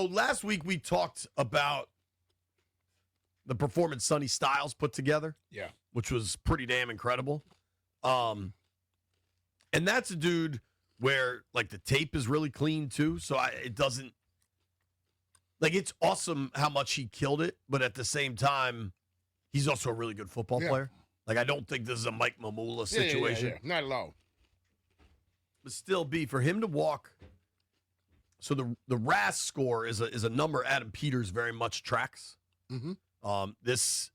last week we talked about the performance Sonny Styles put together. Yeah. Which was pretty damn incredible. And that's a dude where, like, the tape is really clean, too. So it doesn't, like, it's awesome how much he killed it. But at the same time, he's also a really good football player. Like, I don't think this is a Mike Mamula situation. Yeah. Not at all. But still, for him to walk. So the RAS score is a number Adam Peters very much tracks. Mm-hmm. This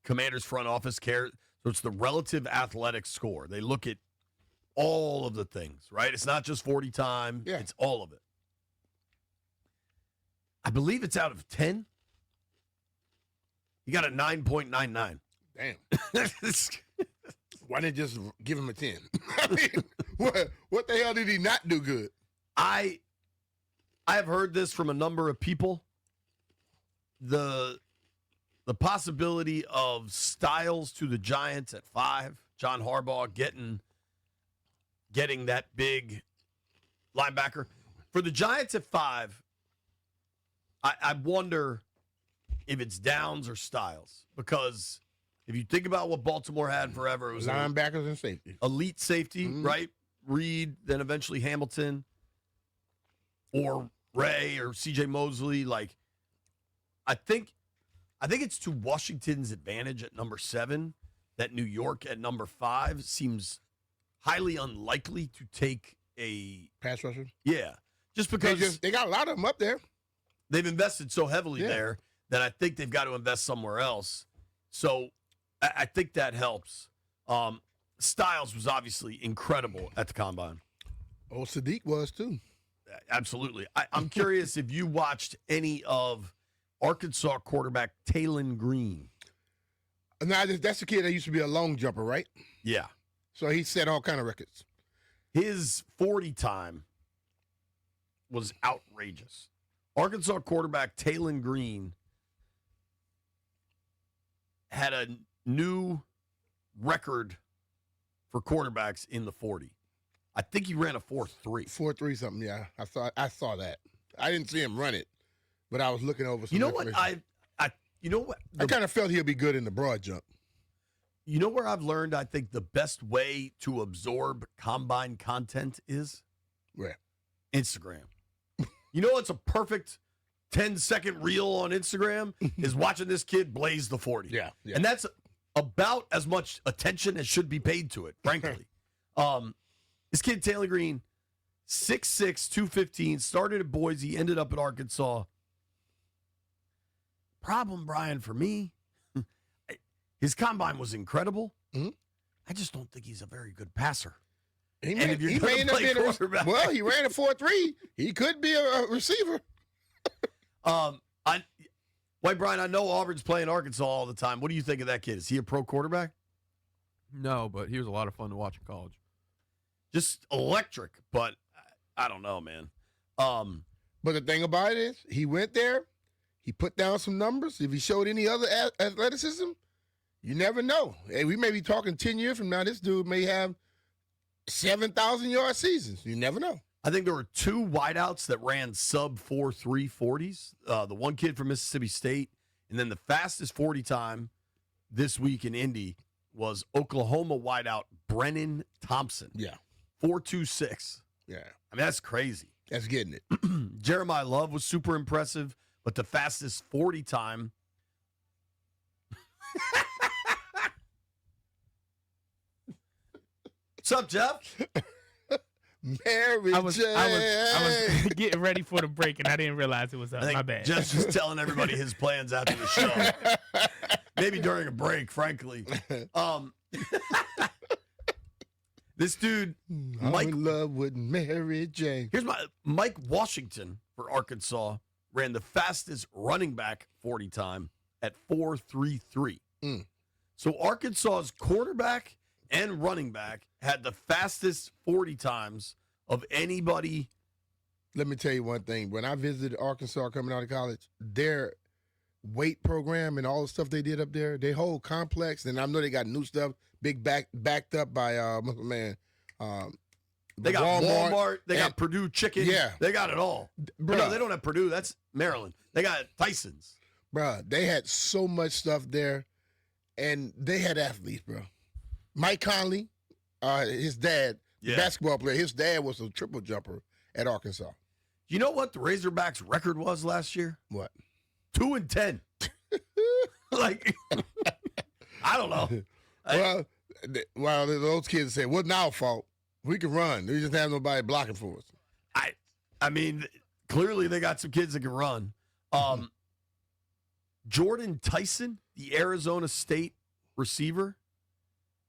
Commanders front office cares. So it's the relative athletic score. They look at all of the things, right? It's not just 40 time. Yeah. It's all of it. I believe it's out of 10. You got a 9.99. Damn. Why didn't just give him a 10? I mean, what the hell did he not do good? I have heard this from a number of people. The possibility of Styles to the Giants at 5, John Harbaugh getting that big linebacker. For the Giants at 5, I wonder if it's Downs or Styles. Because if you think about what Baltimore had forever, it was linebackers and safety. Elite safety, right? Reed, then eventually Hamilton, or Ray or C.J. Mosley. Like, I think it's to Washington's advantage at number 7 that New York at number 5 seems highly unlikely to take a pass rusher. Yeah, just because they got a lot of them up there. They've invested so heavily there that I think they've got to invest somewhere else. So I think that helps. Styles was obviously incredible at the combine. Oh, Sadiq was too. Absolutely. I'm curious if you watched any of Arkansas quarterback Talon Green. Now, that's the kid that used to be a long jumper, right? Yeah. So he set all kind of records. His 40 time was outrageous. Arkansas quarterback Talon Green had a new record for quarterbacks in the 40. I think he ran a 4.3. 4.3 something, yeah. I saw that. I didn't see him run it, but I was looking over some You know what? I kind of felt he'll be good in the broad jump. You know where I've learned I think the best way to absorb combine content is? Where? Instagram. You know what's a perfect 10-second reel on Instagram is watching this kid blaze the 40. Yeah. And that's about as much attention as should be paid to it, frankly. This kid, Taylor Green, 6'6", 215, started at Boise, ended up at Arkansas. Problem, Brian, for me, his combine was incredible. Mm-hmm. I just don't think he's a very good passer. He ran a 4.3. He could be a receiver. White Brian, I know Auburn's playing Arkansas all the time. What do you think of that kid? Is he a pro quarterback? No, but he was a lot of fun to watch in college. Just electric, but I don't know, man. But the thing about it is, he went there, he put down some numbers. If he showed any other athleticism, you never know. Hey, we may be talking 10 years from now, this dude may have 7,000-yard seasons. You never know. I think there were 2 wideouts that ran sub 4.3 40s. The one kid from Mississippi State, and then the fastest 40 time this week in Indy was Oklahoma wideout Brennan Thompson. Yeah. 4.26. Yeah. I mean, that's crazy. That's getting it. Jeremiah Love was super impressive, but the fastest 40 time. What's up, Jeff? Mary I was getting ready for the break, and I didn't realize it was up. My bad. Jeff's just telling everybody his plans after the show. Maybe during a break, frankly. This dude, Mike, I'm in love with Mary Jane. Here's Mike Washington for Arkansas ran the fastest running back 40 time at 4.33. So Arkansas's quarterback and running back had the fastest 40 times of anybody. Let me tell you one thing. When I visited Arkansas coming out of college, their weight program and all the stuff they did up there, they whole complex, and I know they got new stuff, backed up by They got Walmart. They got and- Purdue Chicken. Yeah. They got it all. Bruh. No, they don't have Purdue. That's Maryland. They got Tyson's. Bruh, they had so much stuff there, and they had athletes, bro. Mike Conley, his dad, the Yeah. basketball player, his dad was a triple jumper at Arkansas. You know what the Razorbacks' record was last year? What? 2-10. Like, I don't know. Well, those kids say, "Wasn't our fault. We can run. We just have nobody blocking for us." I mean, clearly they got some kids that can run. Jordan Tyson, the Arizona State receiver.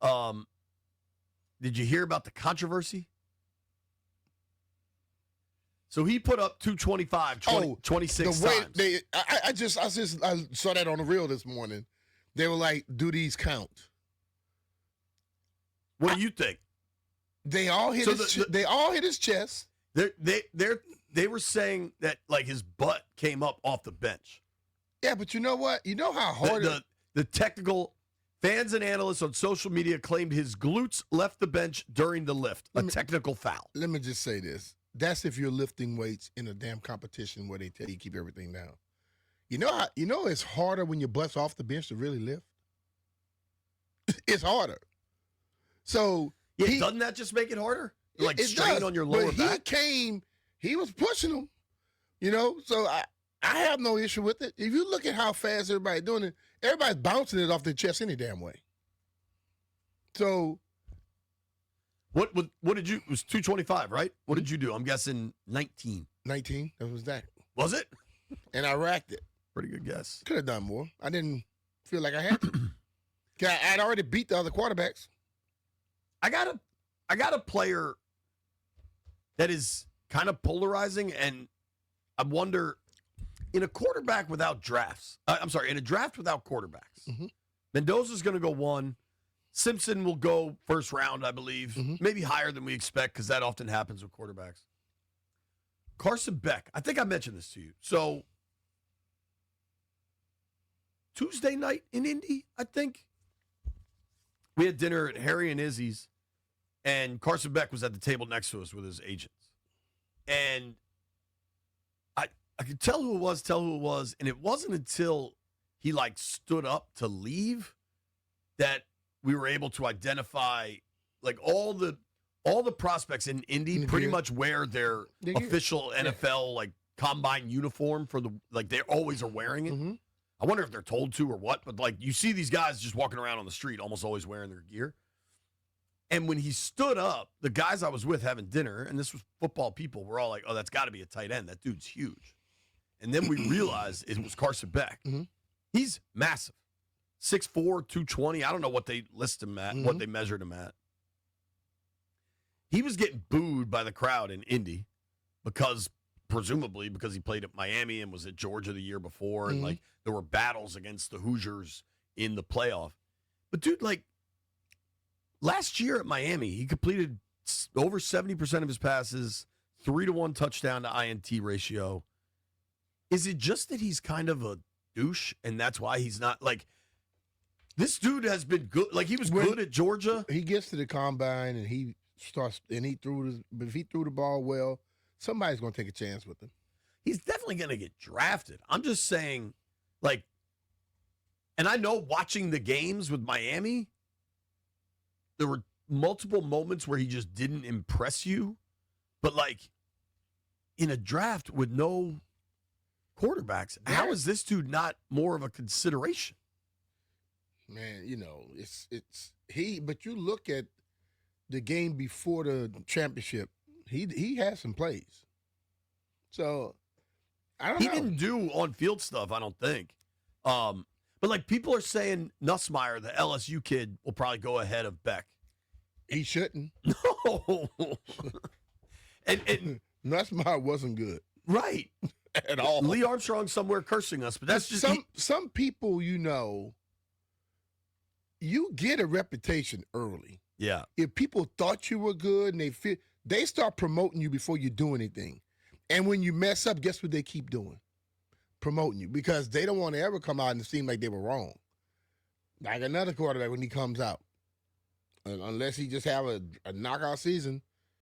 Did you hear about the controversy? So he put up 225, 26 the way times. I saw that on the reel this morning. They were like, "Do these count?" What do you think? They all hit they all hit his chest. They were saying that like his butt came up off the bench. Yeah, but you know what? You know how hard The technical fans and analysts on social media claimed his glutes left the bench during the lift. A technical foul. Let me just say this. That's if you're lifting weights in a damn competition where they tell you keep everything down. You know it's harder when your butt's off the bench to really lift. It's harder. So doesn't that just make it harder? Like strain on your lower back? He was pushing him. So I have no issue with it. If you look at how fast everybody's doing it, everybody's bouncing it off their chest any damn way. So What did you? It was 225, right? What did you do? I'm guessing 19. 19, that was that. Was it? And I racked it. Pretty good guess. Could have done more. I didn't feel like I had to. I'd already beat the other quarterbacks. I got a player that is kind of polarizing, and I wonder, in a quarterback without drafts, in a draft without quarterbacks, Mendoza's going to go 1. Simpson will go first round, I believe, maybe higher than we expect because that often happens with quarterbacks. Carson Beck, I think I mentioned this to you. So Tuesday night in Indy, I think, we had dinner at Harry and Izzy's, and Carson Beck was at the table next to us with his agents. And I could tell who it was, and it wasn't until he, stood up to leave that we were able to identify, all the prospects in Indy pretty much wear their official NFL, combine uniform for they always are wearing it. I wonder if they're told to or what, but you see these guys just walking around on the street almost always wearing their gear. And when he stood up, the guys I was with having dinner, and this was football people, were all like, "Oh, that's got to be a tight end. That dude's huge." And then we realized it was Carson Beck. He's massive. 6'4", 220. I don't know what they list him at, what they measured him at. He was getting booed by the crowd in Indy presumably because he played at Miami and was at Georgia the year before, and there were battles against the Hoosiers in the playoff. But dude, last year at Miami, he completed over 70% of his passes, 3-to-1 touchdown to INT ratio. Is it just that he's kind of a douche, and that's why he's not this dude has been good. He was good at Georgia. He gets to the combine and he starts, and if he threw the ball well, somebody's going to take a chance with him. He's definitely going to get drafted. I'm just saying, and I know watching the games with Miami, there were multiple moments where he just didn't impress you. But, in a draft with no quarterbacks, how is this dude not more of a consideration? Man, but you look at the game before the championship, he had some plays. So I don't know. He didn't do on-field stuff, I don't think. But people are saying Nussmeier, the LSU kid, will probably go ahead of Beck. He shouldn't. No. and Nussmeier wasn't good. Right. At all. Lee Armstrong somewhere cursing us, but that's just some people, you get a reputation early. Yeah. If people thought you were good and they start promoting you before you do anything. And when you mess up, guess what they keep doing? Promoting you, because they don't want to ever come out and seem like they were wrong. Like another quarterback when he comes out. Unless he just have a knockout season,